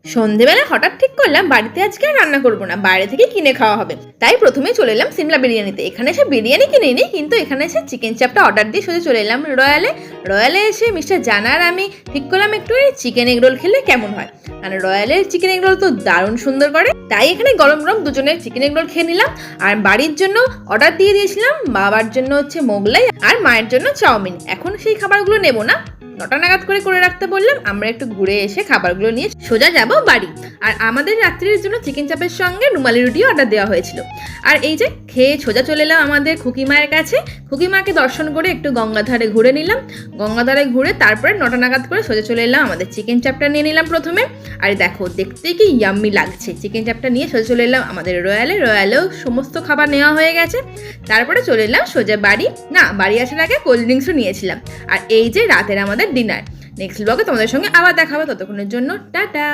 সন্ধেবেলা হঠাৎ ঠিক করলাম বাড়িতে আজকে আর রান্না করবো না, বাইরে থেকে কিনে খাওয়া হবে। তাই প্রথমেই চলে এলাম সিমলা বিরিয়ানিতে। এখানে এসে বিরিয়ানি কিনে নিই, কিন্তু এখানে এসে চিকেন চাপটা অর্ডার দিয়ে সোজা চলে এলাম রয়্যালে এসে মিস্টার জানার আমি ঠিক করলাম একটু চিকেন এগ রোল খেলে কেমন হয়। মানে রয়্যালের চিকেন এগ রোল তো দারুণ সুন্দর করে, তাই এখানে গরম গরম দুজনের চিকেন এগ রোল খেয়ে নিলাম। আর বাড়ির জন্য অর্ডার দিয়ে দিয়েছিলাম, বাবার জন্য হচ্ছে মোগলাই আর মায়ের জন্য চাউমিন। এখন সেই খাবারগুলো নেবো না, 9টা নাগাদ করে রাখতে বললাম। আমরা একটু ঘুরে এসে খাবারগুলো নিয়ে সোজা যাব বাড়ি। আর আমাদের রাত্রির জন্য চিকেন চাপের সঙ্গে রুমালি রুটিও অর্ডার দেওয়া হয়েছিল। আর এই যে খেয়ে সোজা চলে এলাম আমাদের খুকিমায়ের কাছে। খুকিমাকে দর্শন করে একটু গঙ্গাধারে ঘুরে নিলাম। গঙ্গাধারে ঘুরে তারপরে 9টা নাগাদ করে সোজা চলে এলাম আমাদের চিকেন চাপটা নিয়ে নিলাম প্রথমে। আর দেখো দেখতে কি ইয়াম্মি লাগছে। চিকেন চাপটা নিয়ে সোজা চলে এলাম আমাদের রয়্যালেও সমস্ত খাবার নেওয়া হয়ে গেছে। তারপরে চলে এলাম সোজা বাড়ি। না, বাড়ি আসার আগে কোল্ড ড্রিঙ্কসও নিয়েছিলাম। আর এই যে রাতের আমাদের ডিনার। নেক্সট ব্লগে তোমাদের সঙ্গে আবার দেখা হবে, ততক্ষণের জন্য টাটা।